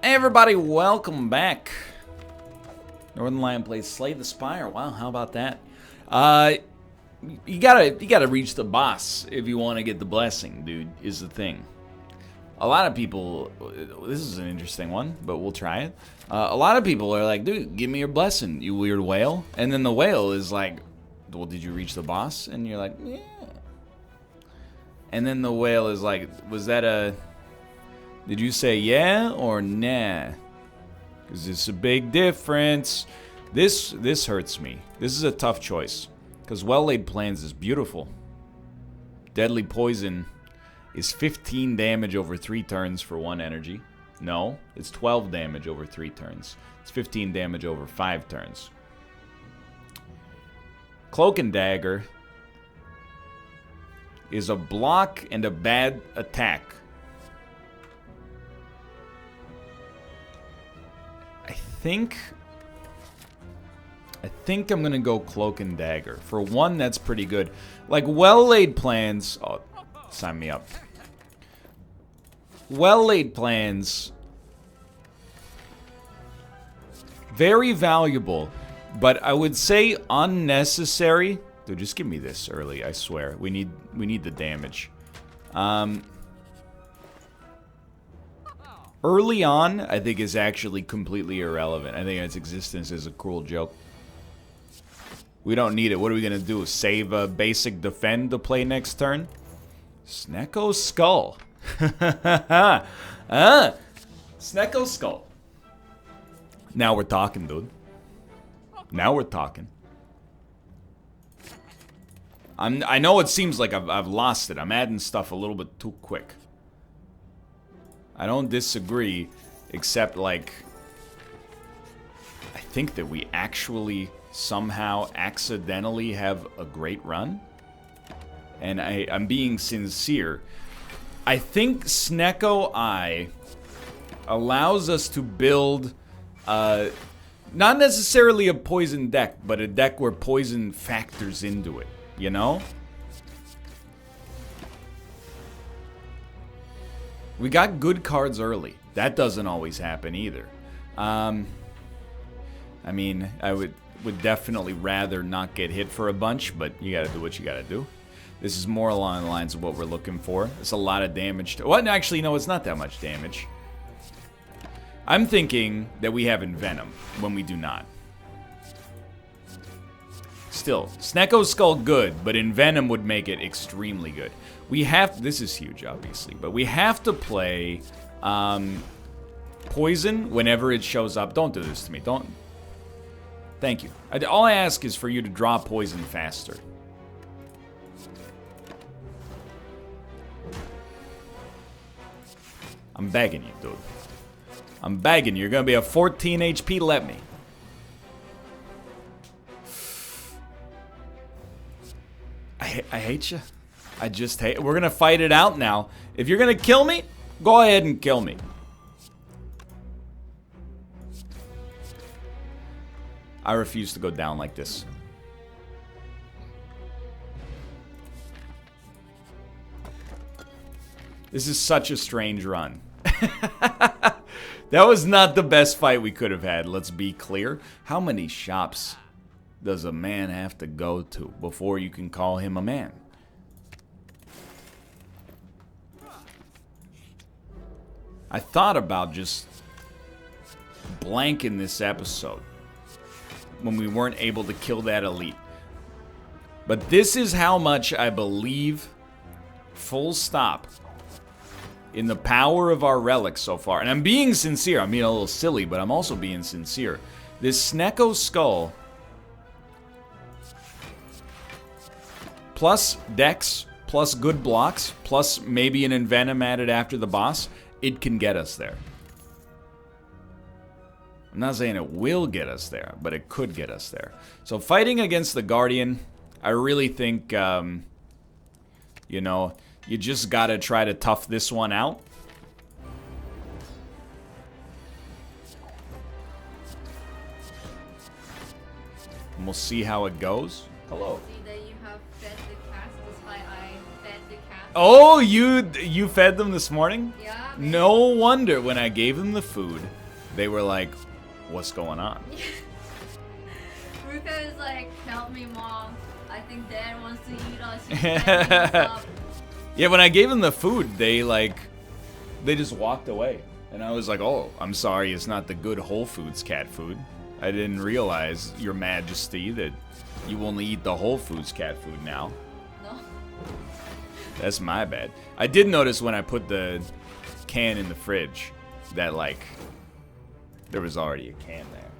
Hey everybody, welcome back. Northernlion plays Slay the Spire. Wow, how about that? You gotta reach the boss if you want to get the blessing, dude, is the thing. A lot of people, this is an interesting one, but we'll try it. A lot of people are like, dude, give me your blessing, you weird whale. And then the whale is like, well, did you reach the boss? And you're like, yeah. And then the whale is like, was that a... Did you say yeah or nah? Because it's a big difference. This hurts me. This is a tough choice. Because well-laid plans is beautiful. Deadly poison is 15 damage over 3 turns for 1 energy. No, it's 12 damage over 3 turns. It's 15 damage over 5 turns. Cloak and Dagger is a block and a bad attack. I think I'm gonna go Cloak and Dagger. For 1, that's pretty good. Like, well-laid plans... Oh, sign me up. Well-laid plans... Very valuable. But I would say unnecessary. Dude, just give me this early, I swear. We need the damage. Early on, I think is actually completely irrelevant. I think its existence is a cruel joke. We don't need it. What are we going to do? Save a basic defend to play next turn? Snecko's Skull. Snecko's Skull. Now we're talking, dude. Now we're talking. I know it seems like I've lost it. I'm adding stuff a little bit too quick. I don't disagree, except, like, I think that we actually somehow accidentally have a great run. And I'm being sincere. I think Snecko Eye allows us to build, not necessarily a poison deck, but a deck where poison factors into it, you know? We got good cards early. That doesn't always happen either. I mean, I would definitely rather not get hit for a bunch, but you gotta do what you gotta do. This is more along the lines of what we're looking for. It's a lot of damage. Well, actually, no, it's not that much damage. I'm thinking that we have Envenom when we do not. Still, Snecko's Skull good, but Envenom would make it extremely good. We have, this is huge, obviously, but we have to play Poison whenever it shows up. Don't do this to me. Don't. Thank you. All I ask is for you to draw Poison faster. I'm begging you, dude. I'm begging you. You're going to be a 14 HP. Let me. I hate you. I just hate... We're gonna fight it out now. If you're gonna kill me, go ahead and kill me. I refuse to go down like this. This is such a strange run. That was not the best fight we could have had, let's be clear. How many shops does a man have to go to before you can call him a man? I thought about just blanking this episode when we weren't able to kill that elite. But this is how much I believe, full stop, in the power of our relics so far. And I'm being sincere. I'm being a little silly, but I'm also being sincere. This Snecko Skull, plus Dex, plus good blocks, plus maybe an Envenom added after the boss, it can get us there. I'm not saying it will get us there, but it could get us there. So fighting against the Guardian, I really think, you know, you just gotta try to tough this one out. And we'll see how it goes. Hello. See that you have fed the cat, that's why I fed the cat. Oh, you fed them this morning? Yeah. No wonder when I gave them the food, they were like, what's going on? Ruka is like, help me, Mom. I think Dad wants to eat us. He's setting us up. Yeah, when I gave them the food, they just walked away. And I was like, oh, I'm sorry, it's not the good Whole Foods cat food. I didn't realize, Your Majesty, that you only eat the Whole Foods cat food now. No. That's my bad. I did notice when I put the can in the fridge that, like, there was already a can there.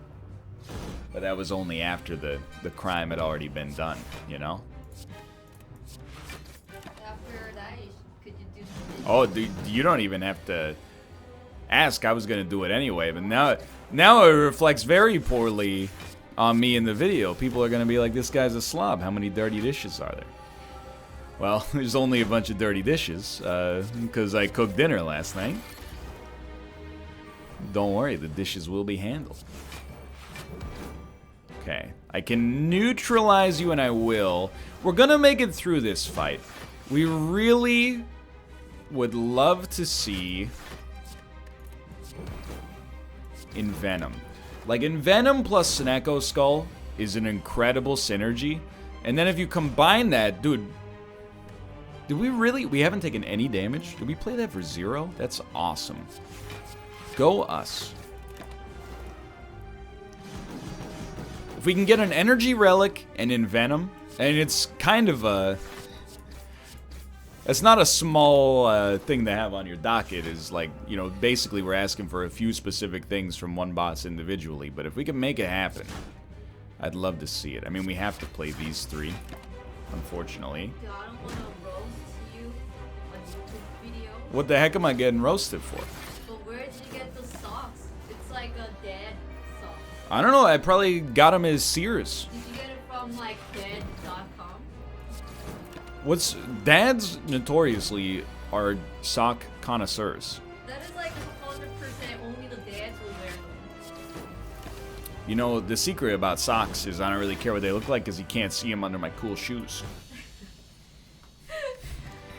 But that was only after the crime had already been done, you know? After that, could you do something? Oh, dude, you don't even have to ask. I was going to do it anyway, but now it reflects very poorly on me in the video. People are going to be like, this guy's a slob. How many dirty dishes are there? Well, there's only a bunch of dirty dishes, because I cooked dinner last night. Don't worry, the dishes will be handled. Okay, I can neutralize you, and I will. We're gonna make it through this fight. We really would love to see Envenom. Like, Envenom plus Snecko Skull is an incredible synergy. And then if you combine that, dude, did we really? We haven't taken any damage? Did we play that for 0? That's awesome. Go us. If we can get an Energy Relic and Envenom, and it's kind of a... It's not a small thing to have on your docket. Is like, you know, basically we're asking for a few specific things from one boss individually. But if we can make it happen, I'd love to see it. I mean, we have to play these 3, unfortunately. Dude, I don't want to roast you on YouTube video. What the heck am I getting roasted for? But where did you get the socks? It's like a dad sock. I don't know. I probably got them as Sears. Did you get it from like dad.com? What's dads notoriously are sock connoisseurs. That is like 100% only the dads will wear them. You know, the secret about socks is I don't really care what they look like because you can't see them under my cool shoes.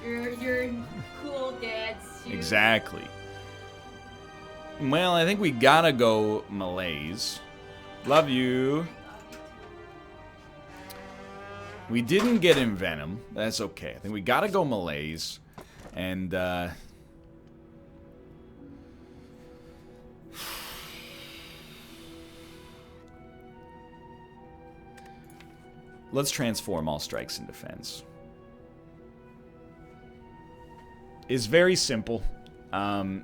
Your cool dad's shoes. Exactly. Well, I think we gotta go Malaise. Love you. We didn't get Envenom. That's okay. I think we gotta go Malaise. And, let's transform all strikes in defense. It's very simple. And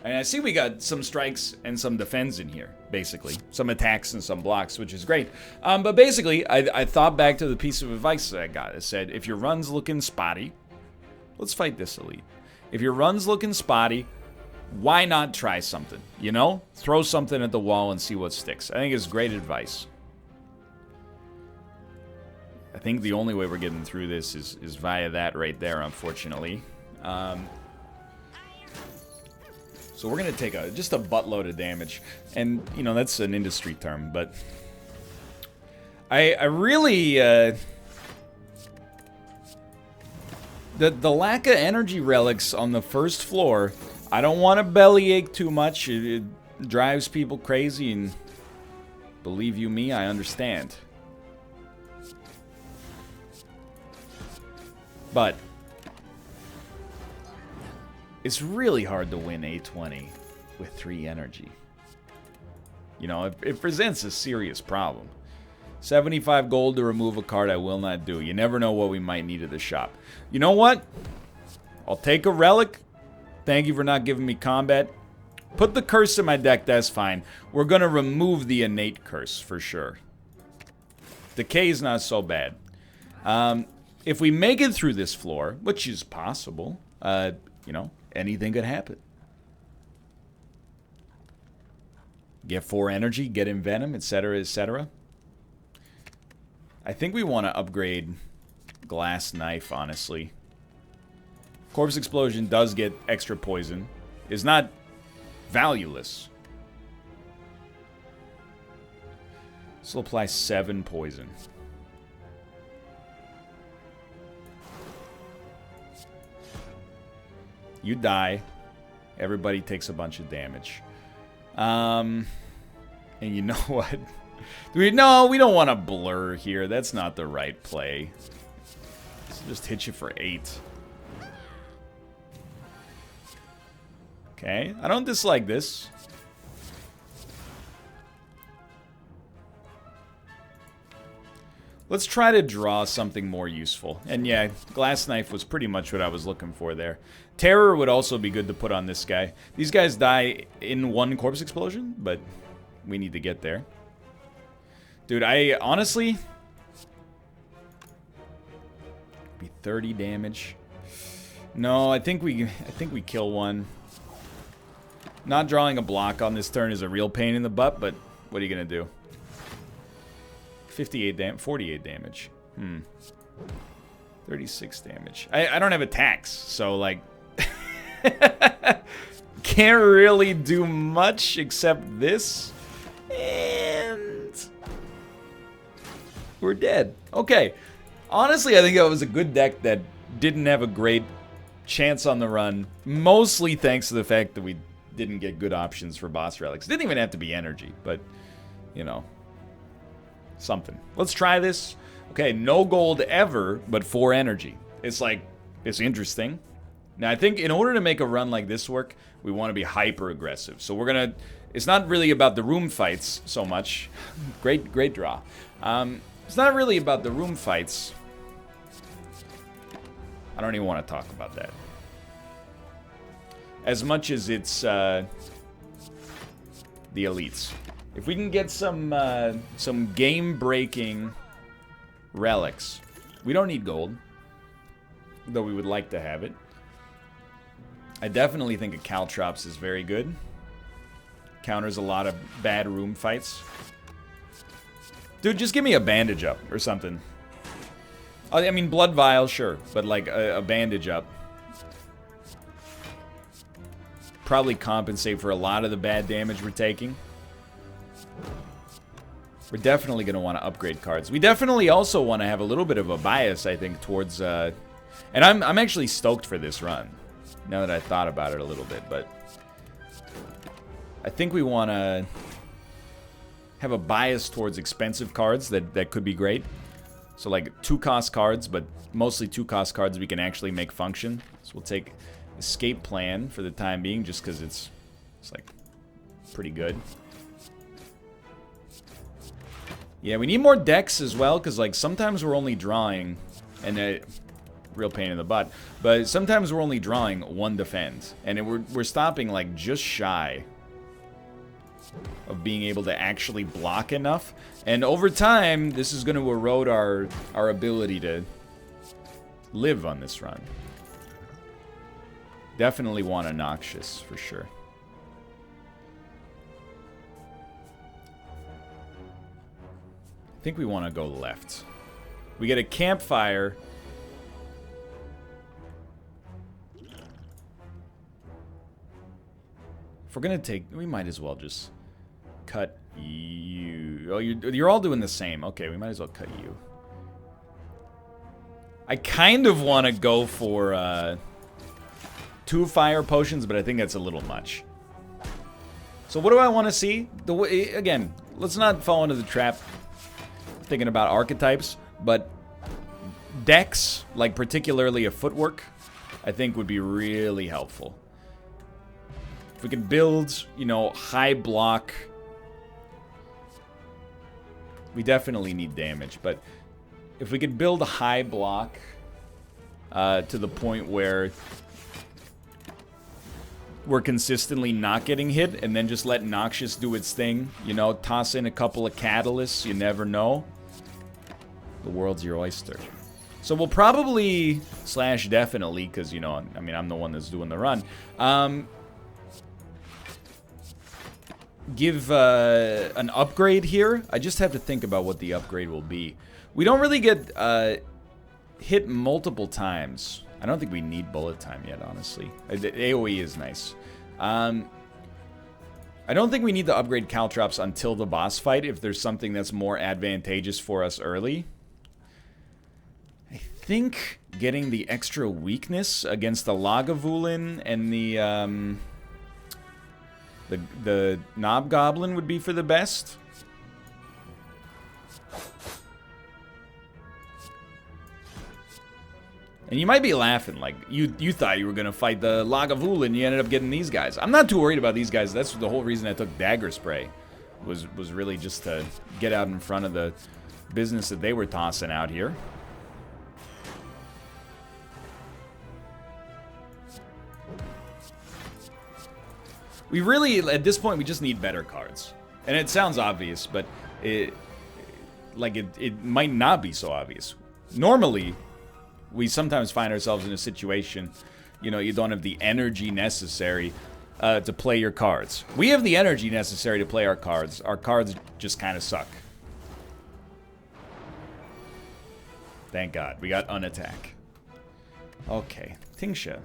I see we got some strikes and some defense in here, basically. Some attacks and some blocks, which is great. But basically, I thought back to the piece of advice that I got. It said, if your run's looking spotty, let's fight this elite. If your run's looking spotty, why not try something? You know? Throw something at the wall and see what sticks. I think it's great advice. I think the only way we're getting through this is via that right there, unfortunately. So we're going to take just a buttload of damage. And, you know, that's an industry term, but I really... The lack of energy relics on the first floor, I don't want to bellyache too much. It drives people crazy, and believe you me, I understand. But it's really hard to win A20 with 3 energy. You know, it presents a serious problem. 75 gold to remove a card I will not do. You never know what we might need at the shop. You know what? I'll take a relic. Thank you for not giving me combat. Put the curse in my deck, that's fine. We're going to remove the innate curse for sure. Decay is not so bad. If we make it through this floor, which is possible, you know, anything could happen. Get 4 energy, get Envenom, etc., etc. I think we want to upgrade Glass Knife, honestly. Corpse Explosion does get extra poison. It's not valueless. This will apply 7 poison. You die. Everybody takes a bunch of damage. And you know what? No, we don't want to blur here. That's not the right play. Let's just hit you for 8. Okay, I don't dislike this. Let's try to draw something more useful. And yeah, Glass Knife was pretty much what I was looking for there. Terror would also be good to put on this guy. These guys die in 1 corpse explosion, but we need to get there. Dude, I honestly... Be 30 damage. No, I think we kill one. Not drawing a block on this turn is a real pain in the butt, but what are you going to do? 48 damage. 36 damage. I don't have attacks, so like can't really do much except this. And we're dead. Okay. Honestly, I think that was a good deck that didn't have a great chance on the run, mostly thanks to the fact that we didn't get good options for boss relics. It didn't even have to be energy, but you know, something. Let's try this. Okay, no gold ever, but 4 energy. It's like, it's interesting. Now, I think in order to make a run like this work, we want to be hyper aggressive. So we're gonna, it's not really about the room fights so much. Great draw. It's not really about the room fights. I don't even want to talk about that. As much as it's the elites. If we can get some game-breaking relics. We don't need gold, though we would like to have it. I definitely think a Caltrops is very good. Counters a lot of bad room fights. Dude, just give me a bandage up or something. I mean, blood vial, sure, but like a bandage up. Probably compensate for a lot of the bad damage we're taking. We're definitely going to want to upgrade cards. We definitely also want to have a little bit of a bias, I think, towards... and I'm actually stoked for this run, now that I thought about it a little bit, but... I think we want to have a bias towards expensive cards that could be great. So, like, 2-cost cards, but mostly 2-cost cards we can actually make function. So we'll take Escape Plan for the time being, just because it's like, pretty good. Yeah, we need more decks as well, because, like, sometimes we're only drawing, and real pain in the butt, but sometimes we're only drawing 1 defend, and we're stopping, like, just shy of being able to actually block enough. And over time, this is going to erode our ability to live on this run. Definitely want a Noxious, for sure. I think we want to go left. We get a campfire. If we're going to take... We might as well just cut you. Oh, you're all doing the same. Okay, we might as well cut you. I kind of want to go for 2 fire potions, but I think that's a little much. So what do I want to see? Again, let's not fall into the trap thinking about archetypes, but decks, like particularly a footwork, I think would be really helpful. If we could build, you know, high block. We definitely need damage, but if we could build a high block to the point where we're consistently not getting hit, and then just let Noxious do its thing, you know, toss in a couple of catalysts, you never know. The world's your oyster. So we'll probably, slash definitely, because, you know, I mean, I'm the one that's doing the run, give an upgrade here. I just have to think about what the upgrade will be. We don't really get hit multiple times. I don't think we need bullet time yet, honestly. AoE is nice. I don't think we need to upgrade Caltrops until the boss fight if there's something that's more advantageous for us early. I think getting the extra weakness against the Lagavulin and the The Knob Goblin would be for the best. And you might be laughing, like, you thought you were going to fight the Lagavulin, and you ended up getting these guys. I'm not too worried about these guys. That's the whole reason I took Dagger Spray, was really just to get out in front of the business that they were tossing out here. We really, at this point, we just need better cards. And it sounds obvious, but it might not be so obvious. Normally, we sometimes find ourselves in a situation, you know, you don't have the energy necessary to play your cards. We have the energy necessary to play our cards. Our cards just kind of suck. Thank God. We got unattack. Okay. Tingsha.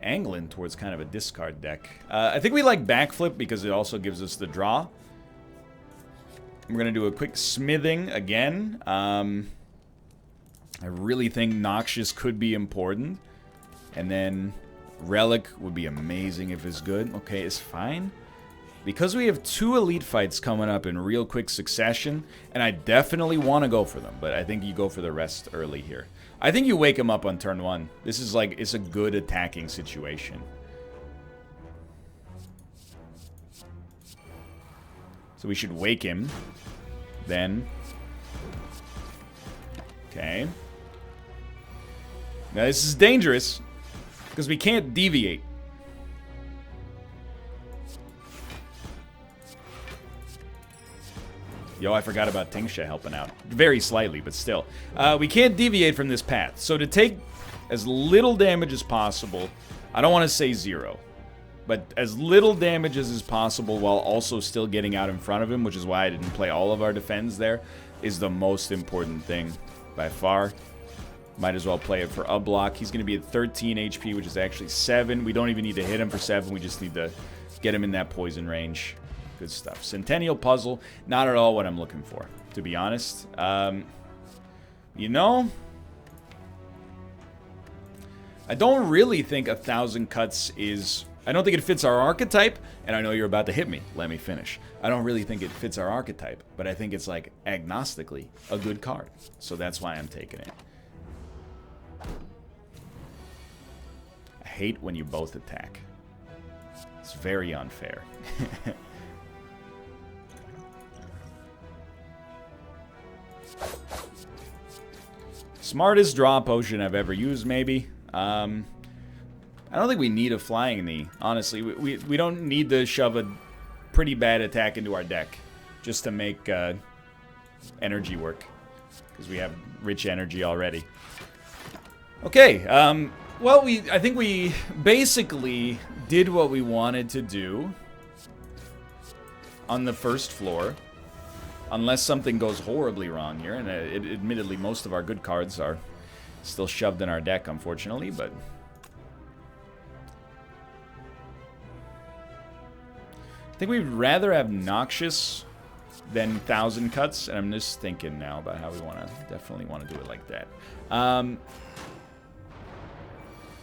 Angling towards kind of a discard deck. I think we like Backflip because it also gives us the draw. We're going to do a quick smithing again. I really think Noxious could be important. And then Relic would be amazing if it's good. Okay, it's fine. Because we have 2 elite fights coming up in real quick succession, and I definitely want to go for them, but I think you go for the rest early here. I think you wake him up on turn 1. This is like, it's a good attacking situation. So we should wake him. Then. Okay. Now this is dangerous, because we can't deviate. Yo, I forgot about Tingsha helping out. Very slightly, but still. We can't deviate from this path. So to take as little damage as possible, I don't want to say 0, but as little damage as is possible while also still getting out in front of him, which is why I didn't play all of our defense there, is the most important thing by far. Might as well play it for a block. He's going to be at 13 HP, which is actually 7. We don't even need to hit him for 7. We just need to get him in that poison range. Good stuff. Centennial Puzzle, not at all what I'm looking for, to be honest. You know, I don't really think 1,000 Cuts is... I don't think it fits our archetype, and I know you're about to hit me. Let me finish. I don't really think it fits our archetype, but I think it's, like, agnostically a good card. So that's why I'm taking it. I hate when you both attack. It's very unfair. Smartest draw potion I've ever used, maybe. I don't think we need a flying knee, honestly. We don't need to shove a pretty bad attack into our deck just to make energy work, because we have rich energy already. Okay, well, I think we basically did what we wanted to do on the first floor. Unless something goes horribly wrong here, and admittedly most of our good cards are still shoved in our deck, unfortunately, but... I think we'd rather have Noxious than 1,000 Cuts, and I'm just thinking now about how definitely want to do it like that.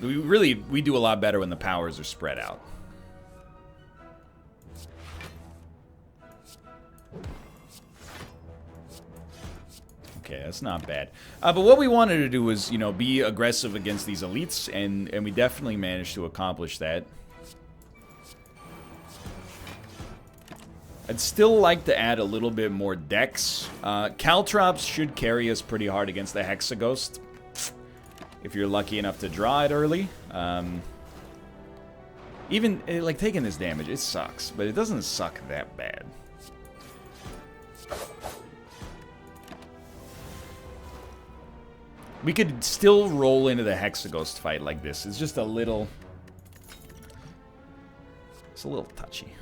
We do a lot better when the powers are spread out. Okay, that's not bad. But what we wanted to do was, you know, be aggressive against these elites, and we definitely managed to accomplish that. I'd still like to add a little bit more decks. Caltrops should carry us pretty hard against the Hexaghost, if you're lucky enough to draw it early. Even, like, taking this damage, it sucks, but it doesn't suck that bad. We could still roll into the Hexaghost fight like this. It's just a little... It's a little touchy.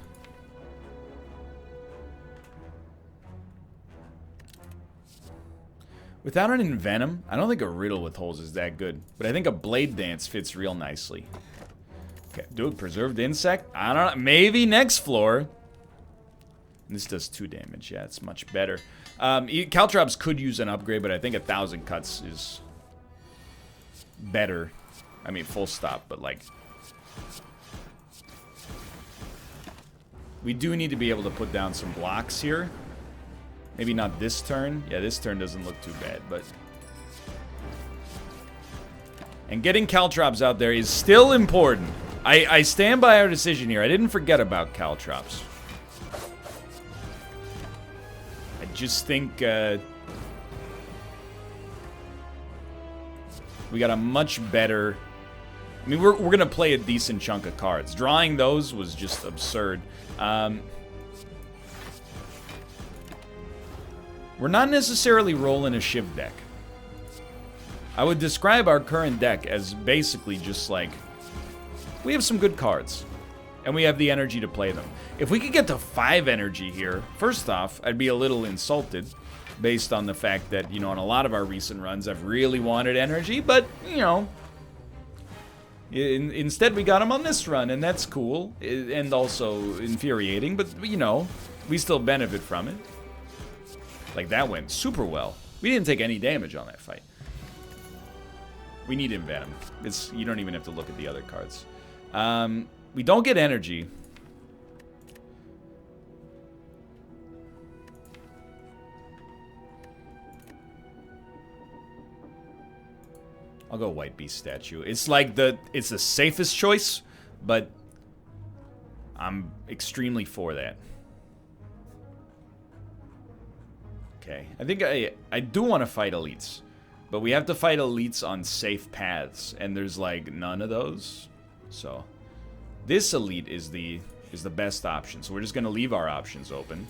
Without an Envenom, I don't think a Riddle with Holes is that good. But I think a Blade Dance fits real nicely. Okay, dude, Preserved Insect? I don't know. Maybe next floor. This does 2 damage. Yeah, it's much better. Caltrops could use an upgrade, but I think 1,000 Cuts is... better. I mean, full stop, but like... We do need to be able to put down some blocks here. Maybe not this turn. Yeah, this turn doesn't look too bad, but... And getting caltrops out there is still important. I stand by our decision here. I didn't forget about caltrops. I just think we got a much better... I mean, we're going to play a decent chunk of cards. Drawing those was just absurd. We're not necessarily rolling a Shiv deck. I would describe our current deck as basically just like, we have some good cards, and we have the energy to play them. If we could get to 5 energy here, first off, I'd be a little insulted, based on the fact that, you know, in a lot of our recent runs, I've really wanted energy, but, you know, instead we got them on this run, and that's cool, and also infuriating, but, you know, we still benefit from it. Like, that went super well. We didn't take any damage on that fight. We need Invenom. You don't even have to look at the other cards. We don't get energy. I'll go White Beast Statue. It's like it's the safest choice, but I'm extremely for that. Okay, I think I do want to fight elites, but we have to fight elites on safe paths, and there's like none of those. So this elite is the best option. So we're just gonna leave our options open.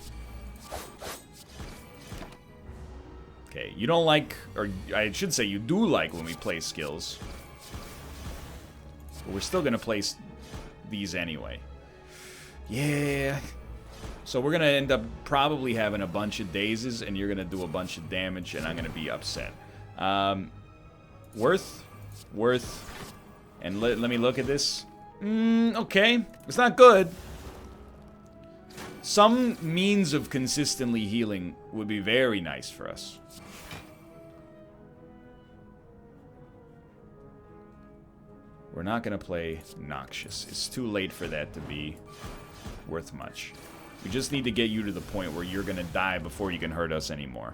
Okay, you don't like, or I should say you do like when we play skills, but we're still gonna place these anyway. Yeah. So we're going to end up probably having a bunch of dazes, and you're going to do a bunch of damage, and I'm going to be upset. Worth, and let me look at this. Okay, it's not good. Some means of consistently healing would be very nice for us. We're not going to play Noxious. It's too late for that to be worth much. We just need to get you to the point where you're going to die before you can hurt us anymore.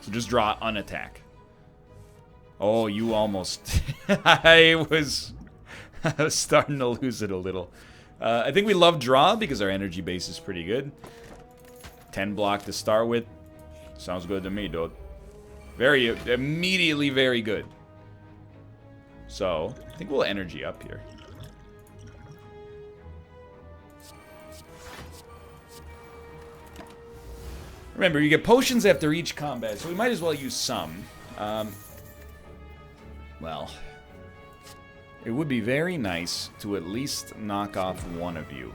So just draw unattack. Oh, you almost... I was starting to lose it a little. I think we love draw because our energy base is pretty good. 10 block to start with. Sounds good to me, dude. Immediately very good. So, I think we'll energy up here. Remember, you get potions after each combat, so we might as well use some. Well, it would be very nice to at least knock off one of you.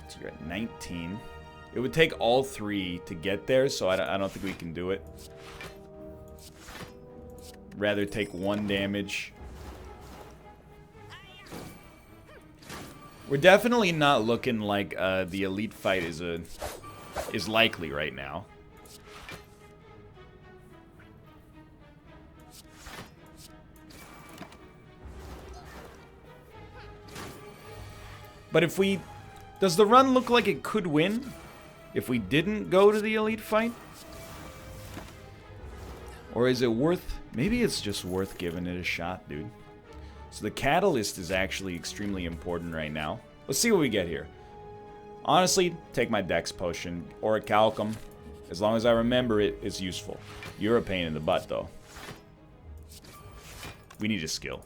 So you're at 19. It would take all 3 to get there, so I don't think we can do it. Rather take 1 damage. We're definitely not looking like the elite fight is likely right now. But if we... Does the run look like it could win if we didn't go to the elite fight? Or is it worth... Maybe it's just worth giving it a shot, dude. So the catalyst is actually extremely important right now. Let's see what we get here. Honestly, take my Dex potion or a Calcum. As long as I remember it, it's useful. You're a pain in the butt, though. We need a skill.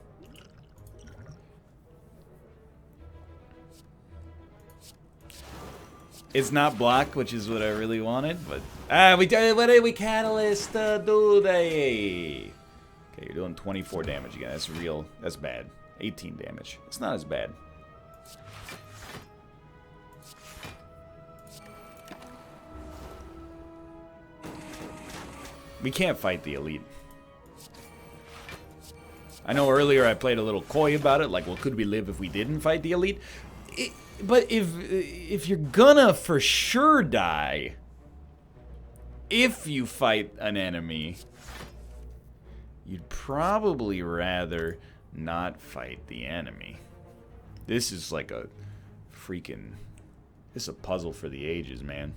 It's not block, which is what I really wanted, but... what did we catalyst do they? Okay, you're doing 24 damage again. That's real. That's bad. 18 damage. It's not as bad. We can't fight the elite. I know earlier I played a little coy about it, like, well, could we live if we didn't fight the elite? But if you're gonna for sure die, if you fight an enemy, you'd probably rather not fight the enemy. This is like a freaking... This is a puzzle for the ages, man.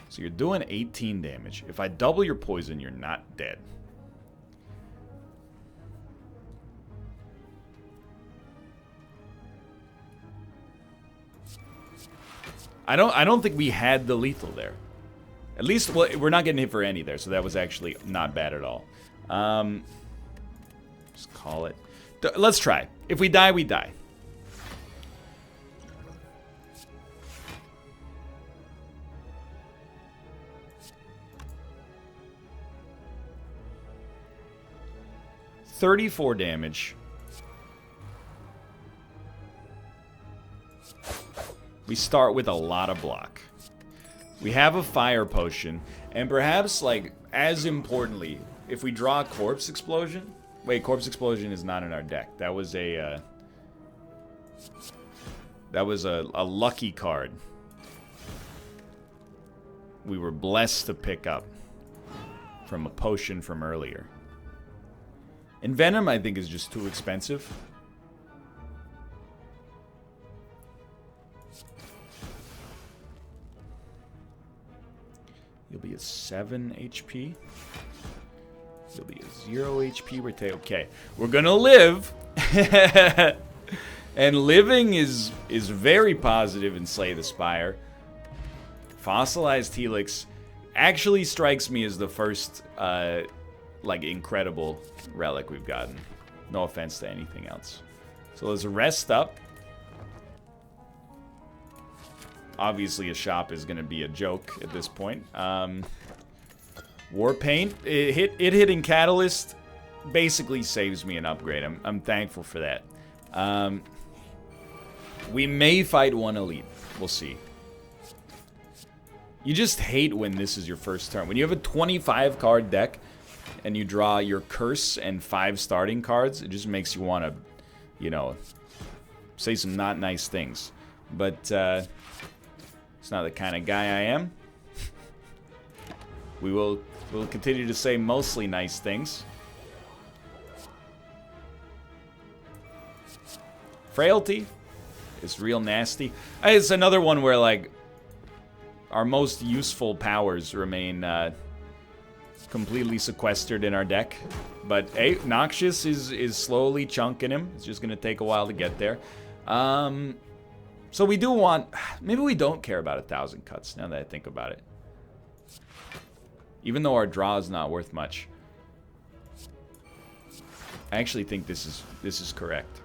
So you're doing 18 damage. If I double your poison, you're not dead. I don't think we had the lethal there. At least, well, we're not getting hit for any there, so that was actually not bad at all. Just call it. Let's try. If we die, we die. $34 damage. We start with a lot of block. We have a fire potion, and perhaps, like, as importantly, if we draw a corpse explosion... Wait, corpse explosion is not in our deck. That was a lucky card. We were blessed to pick up from a potion from earlier. And Venom, I think, is just too expensive. You'll be at 7 HP. You'll be at 0 HP. Okay, we're gonna live. And living is very positive in Slay the Spire. Fossilized Helix actually strikes me as the first, like, incredible relic we've gotten. No offense to anything else. So let's rest up. Obviously, a shop is going to be a joke at this point. War Paint, hitting Catalyst basically saves me an upgrade. I'm thankful for that. We may fight one elite. We'll see. You just hate when this is your first turn. When you have a 25 card deck and you draw your curse and 5 starting cards, it just makes you want to, you know, say some not nice things. But it's not the kind of guy I am. We'll continue to say mostly nice things. Frailty is real nasty. It's another one where, like, our most useful powers remain completely sequestered in our deck. But, hey, Noxious is slowly chunking him. It's just going to take a while to get there. So we do want... Maybe we don't care about 1,000 cuts, now that I think about it. Even though our draw is not worth much. I actually think this is correct.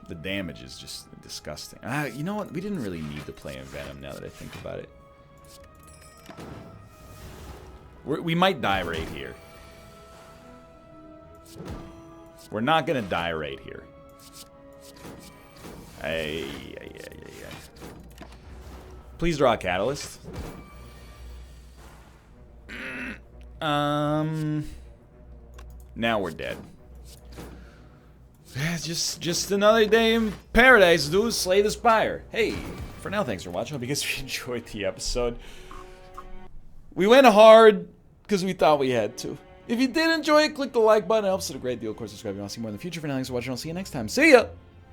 The damage is just disgusting. You know what? We didn't really need to play in Venom now that I think about it. We might die right here. We're not going to die right here. Please draw a Catalyst. Now we're dead. Just another day in paradise, dude. Slay the Spire. Hey, for now, thanks for watching. Hope you guys enjoyed the episode. We went hard because we thought we had to. If you did enjoy it, click the like button. It helps it a great deal. Of course, subscribe if you want to see more in the future. For now, thanks for watching. I'll see you next time. See ya!